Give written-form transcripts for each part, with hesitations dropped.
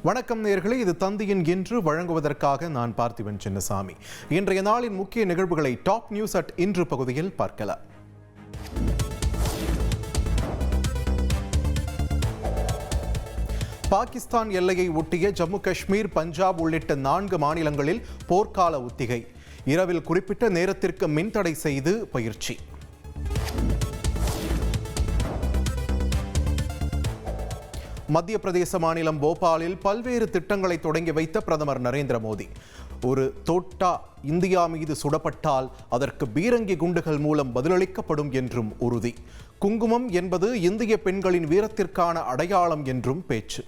வணக்கம் நேயர்களே, இது தந்தியின் இன்று வழங்குவதற்காக நான் பார்த்திபன் சின்னசாமி. இன்றைய நாளின் முக்கிய நிகழ்வுகளை டாப் நியூஸ் அட் இன்று பகுதியில் பார்க்கலாம். பாகிஸ்தான் எல்லையை ஒட்டிய ஜம்மு காஷ்மீர், பஞ்சாப் உள்ளிட்ட 4 மாநிலங்களில் போர்க்கால ஒத்திகை. இரவில் குறிப்பிட்ட நேரத்திற்கு மின்தடை செய்து பயிற்சி. மத்திய பிரதேச மாநிலம் போபாலில் பல்வேறு திட்டங்களை தொடங்கி வைத்த பிரதமர் நரேந்திர மோடி. ஒரு தோட்டா இந்தியா மீது சுடப்பட்டால் அதற்கு பீரங்கி குண்டுகள் மூலம் பதிலளிக்கப்படும் என்றும் உறுதி. குங்குமம் என்பது இந்திய பெண்களின் வீரத்திற்கான அடையாளம் என்றும் பேச்சு.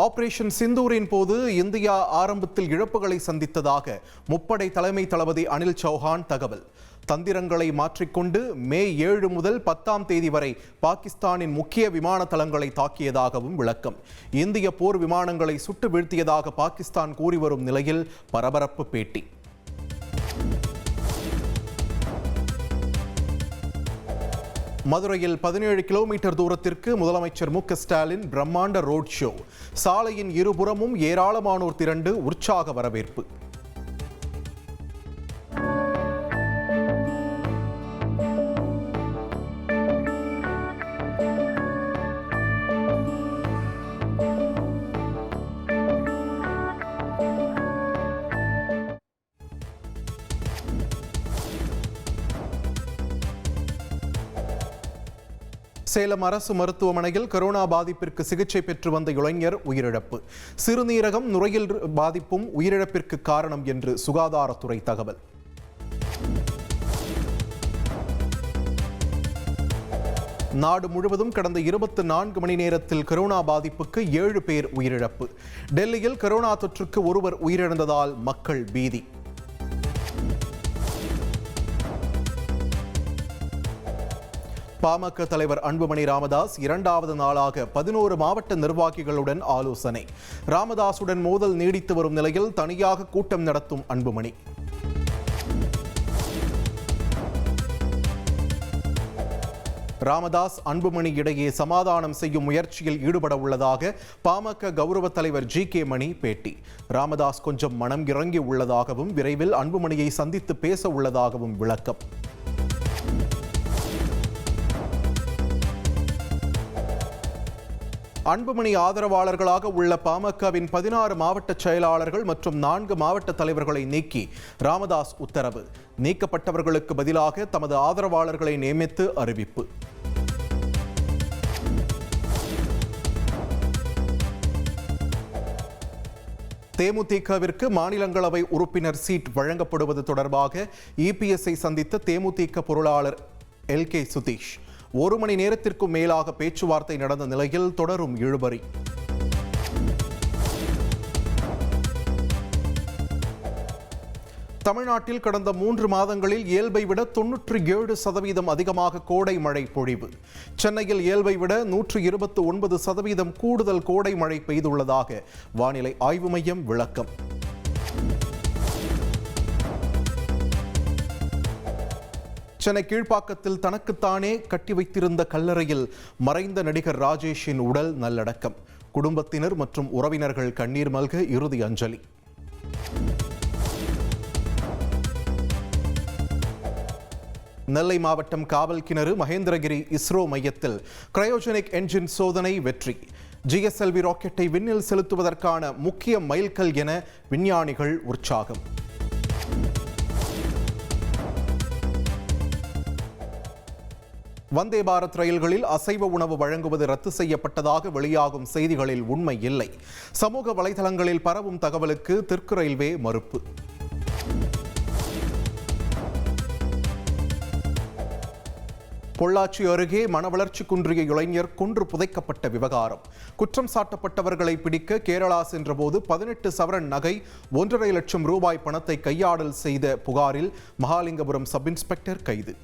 ஆபரேஷன் சிந்தூரின் போது இந்தியா ஆரம்பத்தில் இழப்புகளை சந்தித்ததாக முப்படை தலைமை தளபதி அனில் சௌஹான் தகவல். தந்திரங்களை மாற்றிக்கொண்டு மே 7 முதல் 10ஆம் தேதி வரை பாகிஸ்தானின் முக்கிய விமான தளங்களை தாக்கியதாகவும் விளக்கம். இந்திய போர் விமானங்களை சுட்டு வீழ்த்தியதாக பாகிஸ்தான் கூறி வரும் நிலையில் பரபரப்பு பேட்டி. மதுரையில் 17 கிலோமீட்டர் தூரத்திற்கு முதலமைச்சர் மு.க.ஸ்டாலின் பிரம்மாண்ட ரோட் ஷோ. சாலையின் இருபுறமும் ஏராளமானோர் திரண்டு உற்சாக வரவேற்பு. சேலம் அரசு மருத்துவமனையில் கொரோனா பாதிப்பிற்கு சிகிச்சை பெற்று வந்த இளைஞர் உயிரிழப்பு. சிறுநீரகம், நுரையீரல் பாதிப்பும் உயிரிழப்பிற்கு காரணம் என்று சுகாதாரத்துறை தகவல். நாடு முழுவதும் கடந்த 24 மணி நேரத்தில் கொரோனா பாதிப்புக்கு 7 பேர் உயிரிழப்பு. டெல்லியில் கொரோனா தொற்றுக்கு ஒருவர் உயிரிழந்ததால் மக்கள் பீதி. பாமக தலைவர் அன்புமணி ராமதாஸ் 2வது நாளாக 11 மாவட்ட நிர்வாகிகளுடன் ஆலோசனை. ராமதாசுடன் மோதல் நீடித்து வரும் நிலையில் தனியாக கூட்டம் நடத்தும் அன்புமணி. ராமதாஸ், அன்புமணி இடையே சமாதானம் செய்யும் முயற்சியில் ஈடுபட உள்ளதாக பாமக கௌரவ தலைவர் ஜி.கே. மணி பேட்டி. ராமதாஸ் கொஞ்சம் மனம் இறங்கி உள்ளதாகவும் விரைவில் அன்புமணியை சந்தித்து பேச உள்ளதாகவும் விளக்கம். அன்புமணி ஆதரவாளர்களாக உள்ள பாமகவின் 16 மாவட்ட செயலாளர்கள் மற்றும் 4 மாவட்ட தலைவர்களை நீக்கி ராமதாஸ் உத்தரவு. நீக்கப்பட்டவர்களுக்கு பதிலாக தமது ஆதரவாளர்களை நியமித்து அறிவிப்பு. தேமுதிகவிற்கு மாநிலங்களவை உறுப்பினர் சீட் வழங்கப்படுவது தொடர்பாக இபிஎஸ்ஐ சந்தித்த தேமுதிக பொருளாளர் எல்.கே. சுதீஷ். 1 மணி நேரத்திற்கும் மேலாக பேச்சுவார்த்தை நடந்த நிலையில் தொடரும் இழுபறி. தமிழ்நாட்டில் கடந்த 3 மாதங்களில் இயல்பை விட 97% அதிகமாக கோடை மழை பொழிவு. சென்னையில் இயல்பை விட 129% கூடுதல் கோடை மழை பெய்துள்ளதாக வானிலை ஆய்வு மையம் விளக்கம். சென்னை கீழ்ப்பாக்கத்தில் தனக்குத்தானே கட்டி வைத்திருந்த கல்லறையில் மறைந்த நடிகர் ராஜேஷின் உடல் நல்லடக்கம். குடும்பத்தினர் மற்றும் உறவினர்கள் கண்ணீர் மல்க இறுதி அஞ்சலி. நெல்லை மாவட்டம் காவல் கிணறு மகேந்திரகிரி இஸ்ரோ மையத்தில் கிரையோஜெனிக் என்ஜின் சோதனை வெற்றி. GSLV ராக்கெட்டை விண்ணில் செலுத்துவதற்கான முக்கிய மைல்கல் என விஞ்ஞானிகள் உற்சாகம். வந்தே பாரத் ரயில்களில் அசைவ உணவு வழங்குவது ரத்து செய்யப்பட்டதாக வெளியாகும் செய்திகளில் உண்மை இல்லை. சமூக வலைதளங்களில் பரவும் தகவலுக்கு தெற்கு ரயில்வே மறுப்பு. பொள்ளாச்சி அருகே மனவளர்ச்சி குன்றிய இளைஞர் கொன்று புதைக்கப்பட்ட விவகாரம். குற்றம் சாட்டப்பட்டவர்களை பிடிக்க கேரளா சென்றபோது 18 சவரன் நகை, 1.5 லட்சம் ரூபாய் பணத்தை கையாடல் செய்த புகாரில் மகாலிங்கபுரம் சப் இன்ஸ்பெக்டர் கைது.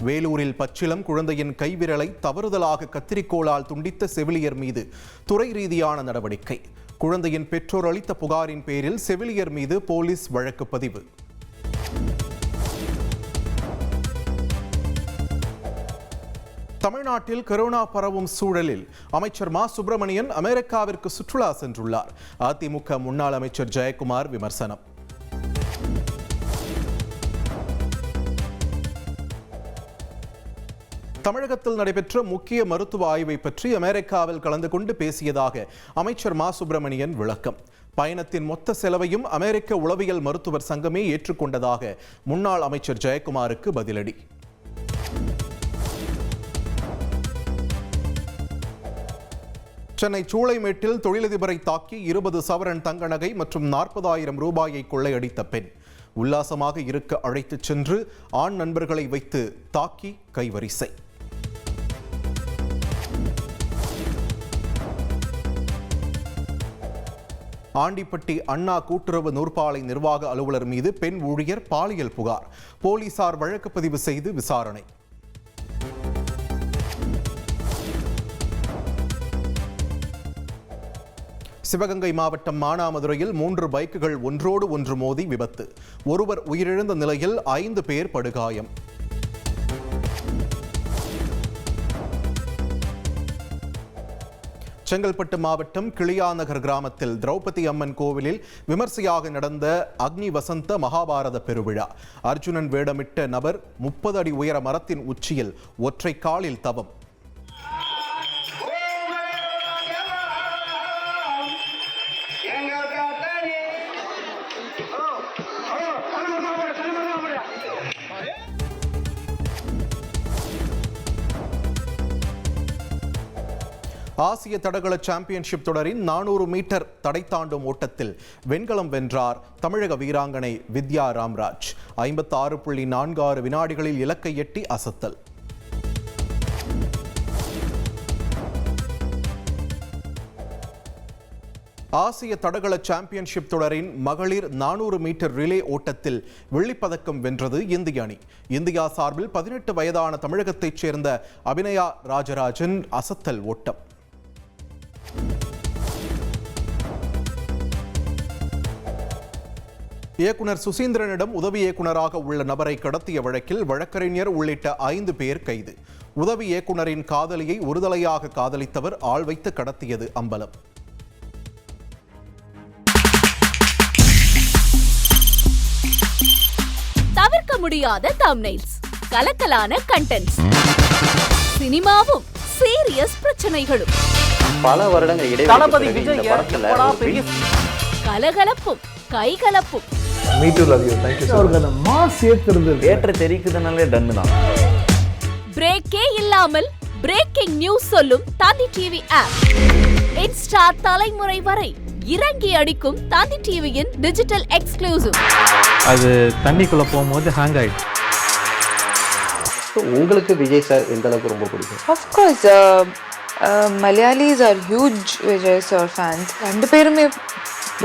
வேலூரில் பச்சிளம் குழந்தையின் கைவிரலை தவறுதலாக கத்திரிக்கோளால் துண்டித்த செவிலியர் மீது துறை ரீதியான நடவடிக்கை. குழந்தையின் பெற்றோர் அளித்த புகாரின் பேரில் செவிலியர் மீது போலீஸ் வழக்கு பதிவு. தமிழ்நாட்டில் கொரோனா பரவும் சூழலில் அமைச்சர் மா சுப்பிரமணியன் அமெரிக்காவிற்கு சுற்றுலா சென்றுள்ளார். அதிமுக முன்னாள் அமைச்சர் ஜெயக்குமார் விமர்சனம். தமிழகத்தில் நடைபெற்ற முக்கிய மருத்துவ ஆய்வை பற்றி அமெரிக்காவில் கலந்து கொண்டு பேசியதாக அமைச்சர் மா சுப்பிரமணியன் விளக்கம். பயணத்தின் மொத்த செலவையும் அமெரிக்க உளவியல் மருத்துவர் சங்கமே ஏற்றுக்கொண்டதாக முன்னாள் அமைச்சர் ஜெயக்குமாருக்கு பதிலடி. சென்னை சூளைமேட்டில் தொழிலதிபரை தாக்கி 20 சவரன் தங்க நகை மற்றும் 40,000 ரூபாயை கொள்ளையடித்த பெண் உல்லாசமாக இருக்க அழைத்துச் சென்று ஆண் நண்பர்களை வைத்து தாக்கி கைவரிசை. ஆண்டிப்பட்டி அண்ணா கூட்டுறவு நூற்பாலை நிர்வாக அலுவலர் மீது பெண் ஊழியர் பாலியல் புகார். போலீசார் வழக்கு பதிவு செய்து விசாரணை. சிவகங்கை மாவட்டம் மானாமதுரையில் 3 பைக்குகள் ஒன்றோடு ஒன்று மோதி விபத்து. ஒருவர் உயிரிழந்த நிலையில் 5 பேர் படுகாயம். செங்கல்பட்டு மாவட்டம் கிளியாநகர் கிராமத்தில் திரௌபதி அம்மன் கோவிலில் விமர்சையாக நடந்த அக்னி வசந்த மகாபாரத பெருவிழா. அர்ஜுனன் வேடமிட்ட நபர் 30 அடி உயர மரத்தின் உச்சியில் ஒற்றை காலில் தவம். ஆசிய தடகள சாம்பியன்ஷிப் தொடரின் 400 மீட்டர் தடை தாண்டும் ஓட்டத்தில் வெண்கலம் வென்றார் தமிழக வீராங்கனை வித்யா ராம்ராஜ். 56.46 வினாடிகளில் இலக்கை எட்டி அசத்தல். ஆசிய தடகள சாம்பியன்ஷிப் தொடரின் மகளிர் 400 மீட்டர் ரிலே ஓட்டத்தில் வெள்ளிப்பதக்கம் வென்றது இந்திய அணி. இந்தியா சார்பில் 18 வயதான தமிழகத்தைச் சேர்ந்த அபிநயா ராஜராஜன் அசத்தல் ஓட்டம். இயக்குனர் சுசீந்திரனிடம் உதவி இயக்குனராக உள்ள நபரை கடத்திய வழக்கில் வழக்கறிஞர் உள்ளிட்ட 5 பேர் கைது. உதவி இயக்குனரின் காதலியை ஒருதலையாக காதலித்தவர் ஆள் வைத்து கடத்தியது அம்பலம். தவிர்க்க முடியாத தம்ப்நெயில்ஸ், கலக்கலான கண்டென்ட்ஸ், சினிமாவும் சீரியஸ் பிரச்சனைகளும், பல வருடங்கள் இடைவெளி கலகலப்பும் கைகலப்பும். பிரேக்கே இல்லாமல் பிரேக்கிங் நியூஸ் சொல்லும் தந்தி டிவி ஆப். இன்ஸ்டா தலைமுறை வரை இறங்கி அடிக்கும் தந்தி டிவியின் டிஜிட்டல் எக்ஸ்க்ளூசிவ். அது தண்ணிக்குள்ள போகும்போது ஹேங் ஆயிடுச்சு. உங்களுக்கு விஜய் சார் எந்த அளவுக்கு ரொம்ப பிடிக்கும்? Of course, Malayalis are huge Vijay sir fans. ரெண்டு பேருமே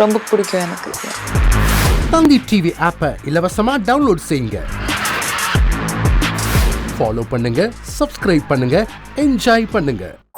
ரொம்ப பிடிக்கும் எனக்கு. தந்தி டிவி ஆப்பை இலவசமா டவுன்லோட் செய்யுங்க. ஃபாலோ பண்ணுங்க, சப்ஸ்கிரைப் பண்ணுங்க, என்ஜாய் பண்ணுங்க.